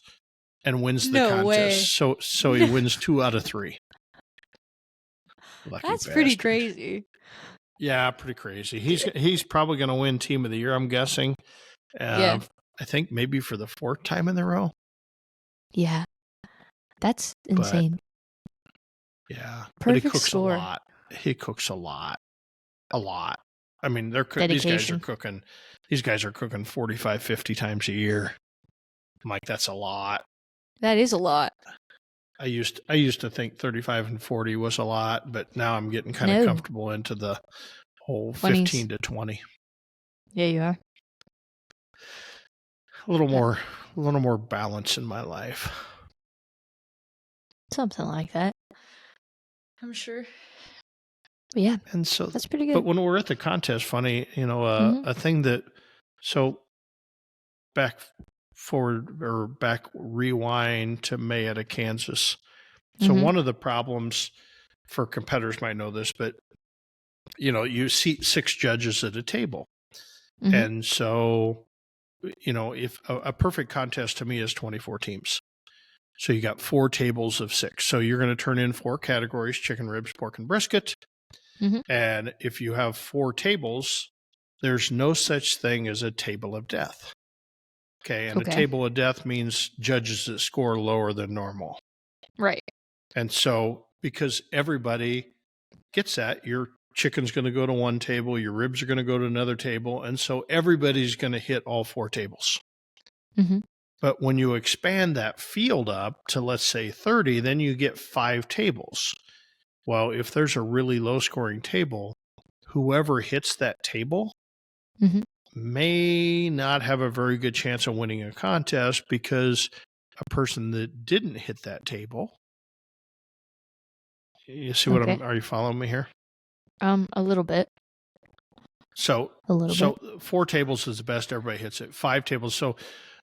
and wins the contest. Way. So he wins 2 out of 3. Lucky That's bastard. Pretty crazy. Yeah, pretty crazy. He's probably going to win Team of the Year, I'm guessing. I think maybe for the 4th time in a row. Yeah, that's insane. But, yeah, perfect but he cooks score. a lot. He cooks a lot. I mean, these guys are cooking 45, 50 times a year. I'm like, that's a lot. That is a lot. I used to think 35 and 40 was a lot, but now I'm getting kind of comfortable into the whole 15 to 20. Yeah, you are. A little more balance in my life. Something like that, I'm sure. But yeah, and so that's pretty good. But when we're at the contest, funny, a thing that, so back rewind to Mayetta, Kansas. So one of the problems for competitors might know this, but you seat 6 judges at a table. And so, if a perfect contest to me is 24 teams. So you got 4 tables of 6. So you're going to turn in 4 categories: chicken, ribs, pork, and brisket. And if you have 4 tables, there's no such thing as a table of death. Okay. And a table of death means judges that score lower than normal. Right. And so, because everybody gets that, your chicken's going to go to one table, your ribs are going to go to another table. And so everybody's going to hit all 4 tables. But when you expand that field up to, let's say, 30, then you get 5 tables. Well, if there's a really low scoring table, whoever hits that table may not have a very good chance of winning a contest, because a person that didn't hit that table. You see what are you following me here? A little bit. So 4 tables is the best. Everybody hits it. 5 tables. So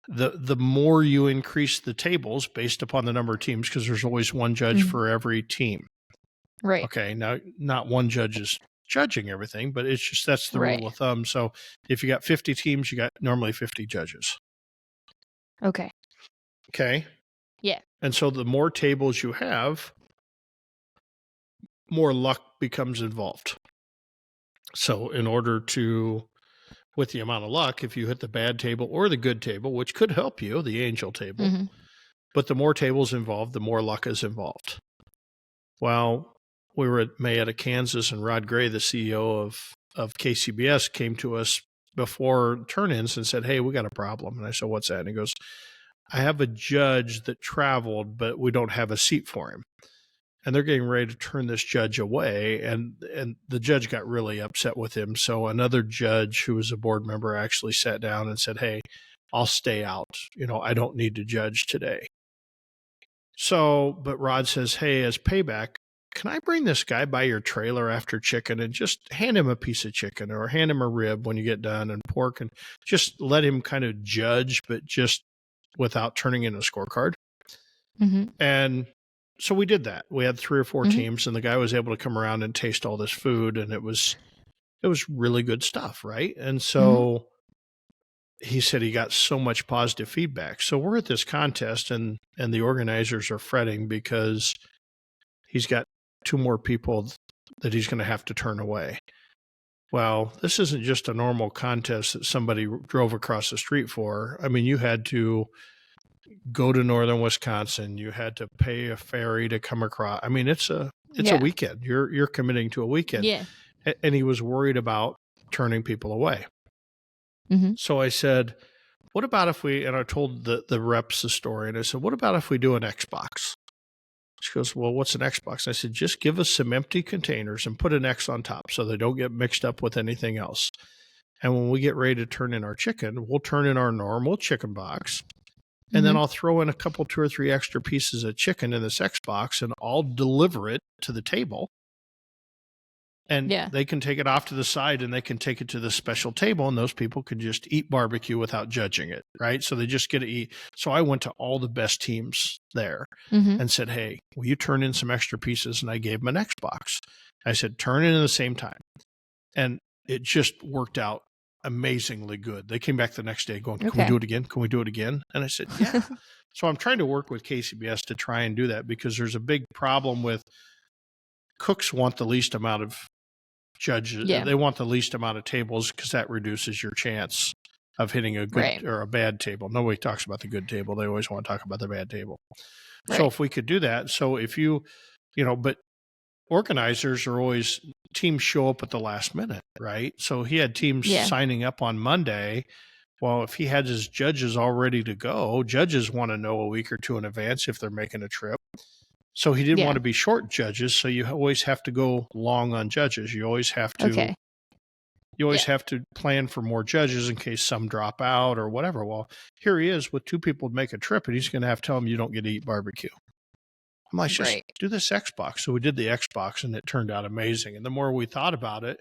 the more you increase the tables based upon the number of teams, because there's always one judge for every team. Right. Okay. Now, not one judge is judging everything, but it's just, that's the rule of thumb. So if you got 50 teams, you got normally 50 judges. Okay. Yeah. And so the more tables you have, more luck becomes involved. So in order to, with the amount of luck, if you hit the bad table or the good table, which could help you, the angel table, but the more tables involved, the more luck is involved. Well, we were at Mayetta, Kansas, and Rod Gray, the CEO of KCBS, came to us before turn-ins and said, hey, we got a problem. And I said, what's that? And he goes, I have a judge that traveled, but we don't have a seat for him. And they're getting ready to turn this judge away. And the judge got really upset with him. So another judge who was a board member actually sat down and said, hey, I'll stay out. I don't need to judge today. So, but Rod says, hey, as payback, can I bring this guy by your trailer after chicken and just hand him a piece of chicken, or hand him a rib when you get done, and pork, and just let him kind of judge, but just without turning in a scorecard? And so we did that. We had 3 or 4 teams, and the guy was able to come around and taste all this food, and it was really good stuff, right? And so he said he got so much positive feedback. So we're at this contest, and the organizers are fretting because he's got 2 more people that he's going to have to turn away. Well, this isn't just a normal contest that somebody drove across the street for. I mean, you had to go to northern Wisconsin. You had to pay a ferry to come across. I mean, it's a weekend. You're committing to a weekend. Yeah. And he was worried about turning people away. Mm-hmm. So I said, what about if we, and I told the reps the story, and I said, what about if we do an Xbox? She goes, well, what's an Xbox? I said, just give us some empty containers and put an X on top so they don't get mixed up with anything else. And when we get ready to turn in our chicken, we'll turn in our normal chicken box. And then I'll throw in a couple, 2 or 3 extra pieces of chicken in this Xbox, and I'll deliver it to the table. And they can take it off to the side, and they can take it to the special table, and those people can just eat barbecue without judging it, right? So they just get to eat. So I went to all the best teams there and said, hey, will you turn in some extra pieces? And I gave them an Xbox. I said, turn it in the same time. And it just worked out amazingly good. They came back the next day going, can we do it again? Can we do it again? And I said, yeah. So I'm trying to work with KCBS to try and do that, because there's a big problem with cooks want the least amount of judges. They want the least amount of tables, because that reduces your chance of hitting a good or a bad table. Nobody talks about the good table. They always want to talk about the bad table. So if we could do that, so if but organizers are always, teams show up at the last minute, right? So he had teams signing up on Monday. Well, if he had his judges all ready to go, judges want to know a week or 2 in advance if they're making a trip. So he didn't want to be short judges. So you always have to go long on judges. You always have to, have to plan for more judges in case some drop out or whatever. Well, here he is with 2 people to make a trip, and he's going to have to tell them you don't get to eat barbecue. I'm like, just do this Xbox. So we did the Xbox, and it turned out amazing. And the more we thought about it,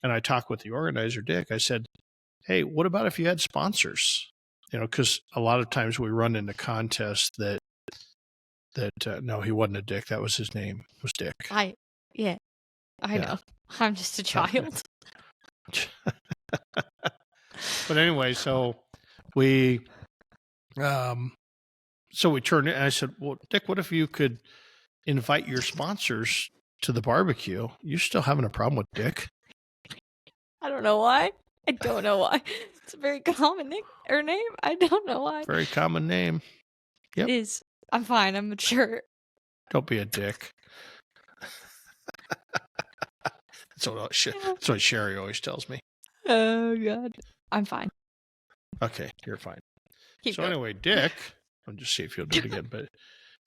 and I talked with the organizer, Dick, I said, hey, what about if you had sponsors? Because a lot of times we run into contests that no, he wasn't a Dick. That was his name. It was Dick. I know. I'm just a child. But anyway, so we turned it, and I said, well, Dick, what if you could invite your sponsors to the barbecue? You still having a problem with Dick? I don't know why. It's a very common name. I don't know why. Very common name. Yep. It is. I'm fine. I'm mature. Don't be a dick. That's what Sherry always tells me. Oh, God. I'm fine. Okay, you're fine. Keep going. Anyway, Dick, I'll just see if you'll do it again.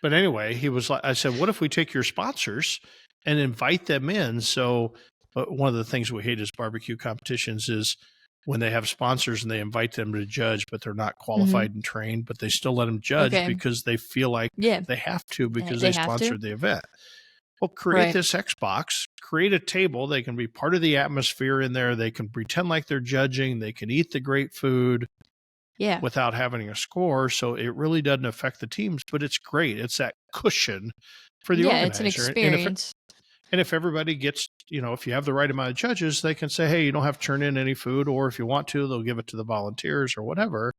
But anyway, he was like, I said, what if we take your sponsors and invite them in? So one of the things we hate as barbecue competitions is when they have sponsors and they invite them to judge, but they're not qualified and trained, but they still let them judge because they feel like they have to, because they sponsored the event. Well, create this Xbox, create a table. They can be part of the atmosphere in there. They can pretend like they're judging. They can eat the great food without having a score. So it really doesn't affect the teams, but it's great. It's that cushion for the organizer. It's an experience. And if everybody gets, if you have the right amount of judges, they can say, hey, you don't have to turn in any food, or if you want to, they'll give it to the volunteers or whatever.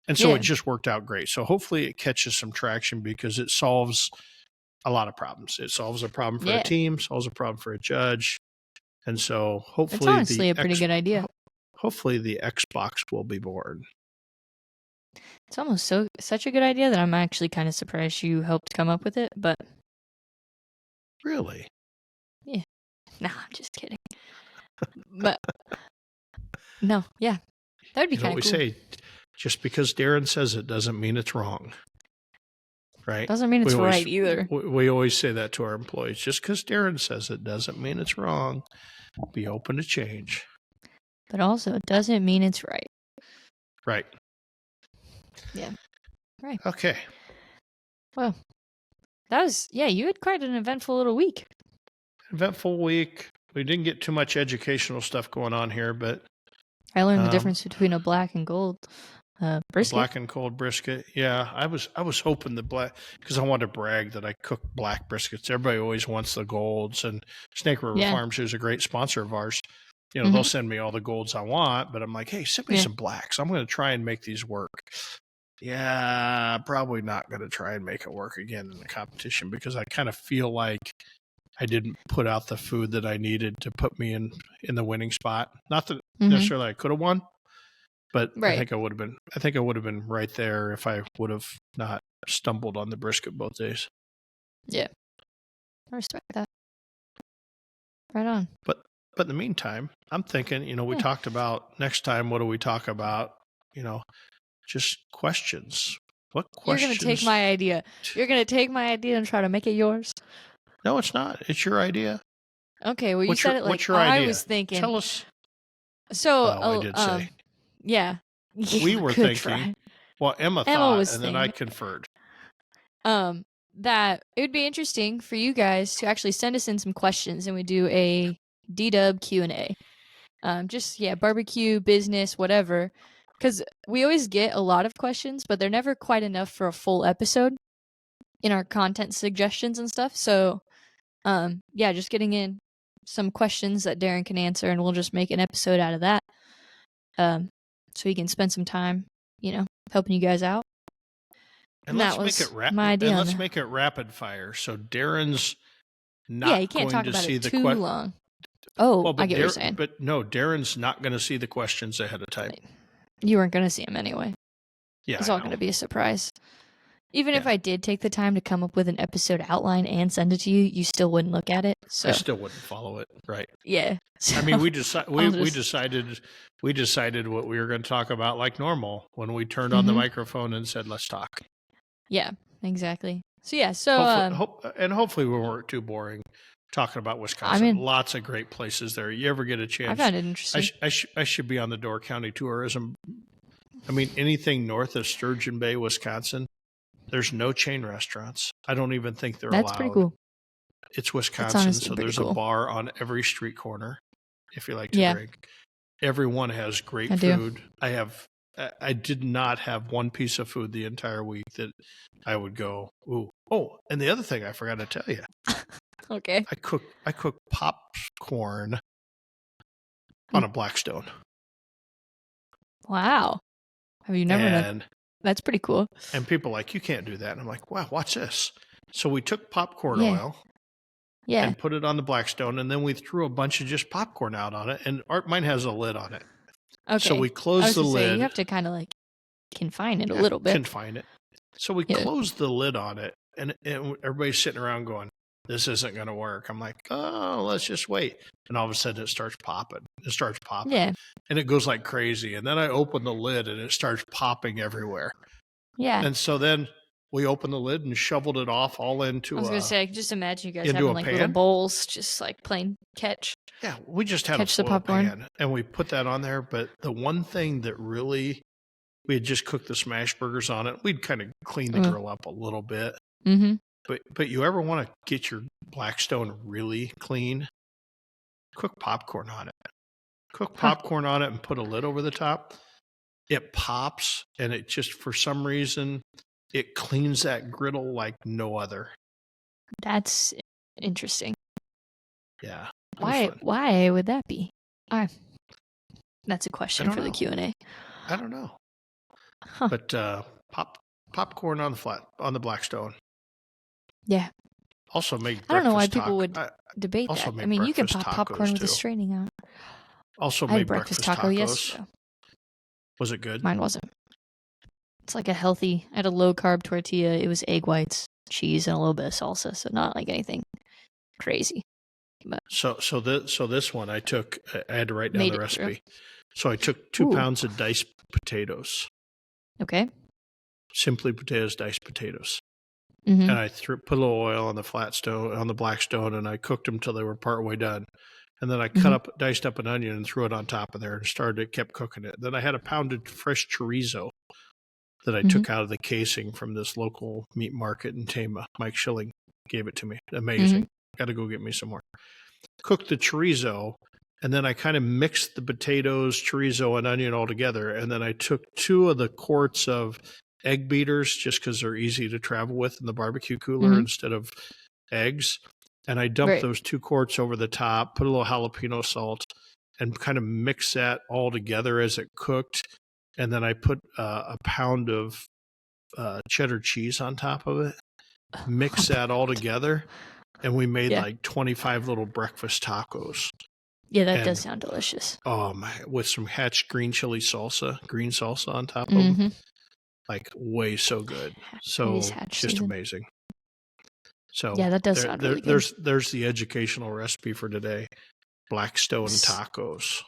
And so it just worked out great. So hopefully it catches some traction, because it solves a lot of problems. It solves a problem for a team, solves a problem for a judge. And so hopefully it's honestly a pretty good idea. Hopefully the Xbox will be born. It's almost such a good idea that I'm actually kind of surprised you helped come up with it, but really? Yeah. No, I'm just kidding. But no, that would be kind of cool. We say, just because Darren says it doesn't mean it's wrong. Right? Doesn't mean it's right either. We always say that to our employees. Just because Darren says it doesn't mean it's wrong. Be open to change. But also, it doesn't mean it's right. Right. Yeah. Right. Okay. Well, that was, you had quite an eventful little week. Eventful week. We didn't get too much educational stuff going on here, but I learned the difference between a black and gold brisket. Black and cold brisket. Yeah, I was hoping the black, because I wanted to brag that I cook black briskets. Everybody always wants the golds, and Snake River Farms is a great sponsor of ours. they'll Mhm. send me all the golds I want, but I'm like, hey, send me Yeah. some blacks. I'm going to try and make these work. Yeah, probably not going to try and make it work again in the competition because I kind of feel like I didn't put out the food that I needed to put me in the winning spot. Not that Mhm. necessarily I could have won, but I Right. think I would have been. I think I would have been right there if I would have not stumbled on the brisket both days. Yeah. I respect that. Right on. But in the meantime, I'm thinking, we Yeah. talked about next time. What do we talk about? Just questions. What You're gonna take questions? my idea. You're gonna take my idea and try to make it yours. No, it's not. It's your idea. Okay. Well, you What's said your it like What's your I idea? was thinking. Tell us. So, Oh, I did say. yeah. We Yeah, were good thinking. try. Well, Emma Emma thought, was and then I thinking. conferred. That it would be interesting for you guys to actually send us in some questions, and we do a D-Dub Q&A. Just barbecue, business, whatever. Because we always get a lot of questions, but they're never quite enough for a full episode in our content suggestions and stuff. So, just getting in some questions that Darren can answer, and we'll just make an episode out of that. So he can spend some time, helping you guys out. And that let's was my idea. And let's make it rapid fire. So Darren's you not can't going talk to about see it the too long. Oh, I get what you're saying. But no, Darren's not going to see the questions ahead of time. You weren't going to see them anyway. Yeah, It's all going to be a surprise. Even if I did take the time to come up with an episode outline and send it to you, you still wouldn't look at it. So I still wouldn't follow it, right? Yeah. I mean, we decided what we were going to talk about like normal when we turned on the microphone and said, "Let's talk." Yeah, exactly. So hopefully we weren't too boring talking about Wisconsin. I mean, lots of great places there. You ever get a chance? I found it interesting. I should be on the Door County tourism. I mean, anything north of Sturgeon Bay, Wisconsin, there's no chain restaurants. I don't even think they're allowed. That's pretty cool. It's Wisconsin, so there's a bar on every street corner if you like to drink. Everyone has great food. I did not have one piece of food the entire week that I would go, ooh. Oh, and the other thing I forgot to tell you. Okay. I cook popcorn on a Blackstone. Wow. Have you never done? That's pretty cool. And people are like, you can't do that. And I'm like, wow, watch this. So we took popcorn oil and put it on the Blackstone, and then we threw a bunch of just popcorn out on it. And mine has a lid on it. Okay. So we closed the lid. You have to kind of like confine it a little bit. Confine it. So we closed the lid on it, and everybody's sitting around going, this isn't going to work. I'm like, oh, let's just wait. And all of a sudden it starts popping. Yeah. And it goes like crazy. And then I open the lid and it starts popping everywhere. Yeah. And so then we opened the lid and shoveled it off all into I was going to say, I can just imagine you guys having like little bowls, just like playing catch. Yeah, we just had a foil pan and we put that on there. But the one thing that really, we had just cooked the smash burgers on it. We'd kind of cleaned the grill up a little bit. Mm-hmm. But you ever want to get your Blackstone really clean? Cook popcorn on it. Cook popcorn on it and put a lid over the top. It pops, and it just, for some reason, it cleans that griddle like no other. That's interesting. Yeah. Why would that be? That's a question for the Q&A. I don't know. Huh. But popcorn on the Blackstone. Yeah. Also made breakfast I don't know why people would debate that. I mean, you can pop popcorn with too. a straining out. Also I made had breakfast taco tacos. yesterday. Was it good? Mine wasn't. It's like I had a low carb tortilla. It was egg whites, cheese, and a little bit of salsa. So not like anything crazy. But so this one I had to write down the recipe. So I took 2 pounds of diced potatoes. Okay. Simply potatoes, diced potatoes. Mm-hmm. And I put a little oil on the Blackstone, and I cooked them till they were partway done. And then I diced up an onion and threw it on top of there and kept cooking it. Then I had a pounded fresh chorizo that I took out of the casing from this local meat market in Tama. Mike Schilling gave it to me. Amazing. Got to go get me some more. Cooked the chorizo, and then I kind of mixed the potatoes, chorizo, and onion all together. And then I took 2 of the quarts of egg beaters, just because they're easy to travel with in the barbecue cooler instead of eggs. And I dumped those 2 quarts over the top, put a little jalapeno salt, and kind of mix that all together as it cooked. And then I put a pound of cheddar cheese on top of it, mix that all together, and we made like 25 little breakfast tacos. Yeah, that does sound delicious. Oh my! With some Hatch green salsa on top of them, like way so good. So just amazing. So yeah, that does sound really good. There's the educational recipe for today: Blackstone tacos.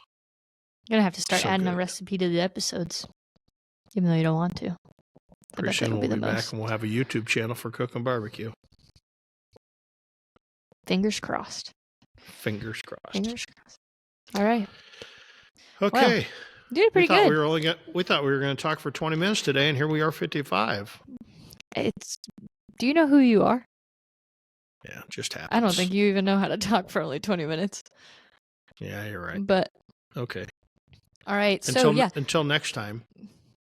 You're gonna have to start adding a recipe to the episodes, even though you don't want to. Pretty soon we'll be back and we'll have a YouTube channel for cooking barbecue. Fingers crossed. Fingers crossed. Fingers crossed. All right. Okay. Well, you did pretty good. We thought we were going to talk for 20 minutes today, and here we are, 55. Do you know who you are? Yeah, just happens. I don't think you even know how to talk for only 20 minutes. Yeah, you're right. But okay. All right. Until next time.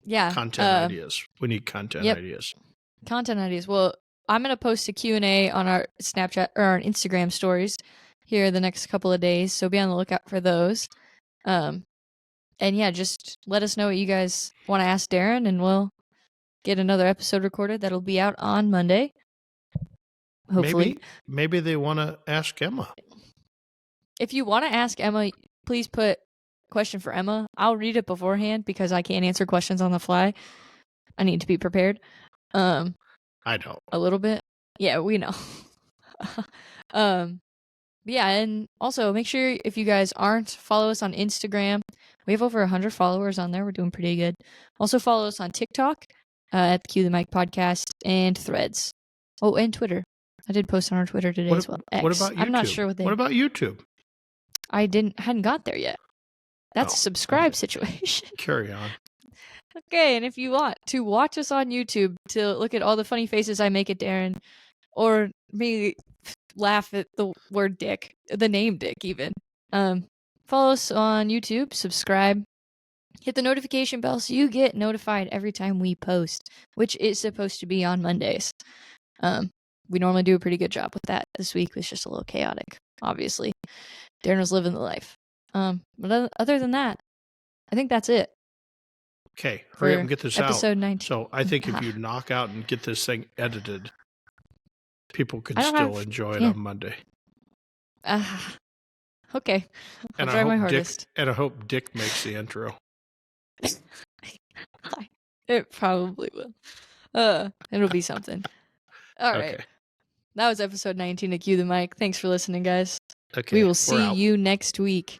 Yeah. Content ideas. We need content ideas. Content ideas. Well, I'm going to post a Q&A on our Snapchat or our Instagram stories here the next couple of days, so be on the lookout for those. And yeah, just let us know what you guys want to ask Darren, and we'll get another episode recorded that'll be out on Monday. Hopefully. Maybe they want to ask Emma. If you want to ask Emma, please put question for Emma. I'll read it beforehand because I can't answer questions on the fly. I need to be prepared. I don't. A little bit. Yeah, we know. Yeah, and also make sure if you guys aren't, follow us on Instagram. We have over 100 followers on there. We're doing pretty good. Also follow us on TikTok at the Cue the Mic podcast and Threads. Oh, and Twitter. I did post on our Twitter today as well. X. What about YouTube? I'm not sure what about YouTube? I hadn't got there yet. That's a subscribe situation. Carry on. Okay, and if you want to watch us on YouTube to look at all the funny faces I make at Darren, or me laugh at the word dick, the name dick even, follow us on YouTube, subscribe, hit the notification bell so you get notified every time we post, which is supposed to be on Mondays. We normally do a pretty good job with that. This week was just a little chaotic, obviously. Darren was living the life. But other than that, I think that's it. Okay, hurry up and get this episode out. 19. So I think if you knock out and get this thing edited, people can still enjoy it on Monday. Okay. I'll try my hardest. And I hope Dick makes the intro. It probably will. It'll be something. All right. Okay. That was episode 19 of Cue the Mic. Thanks for listening, guys. Okay. We will see you next week.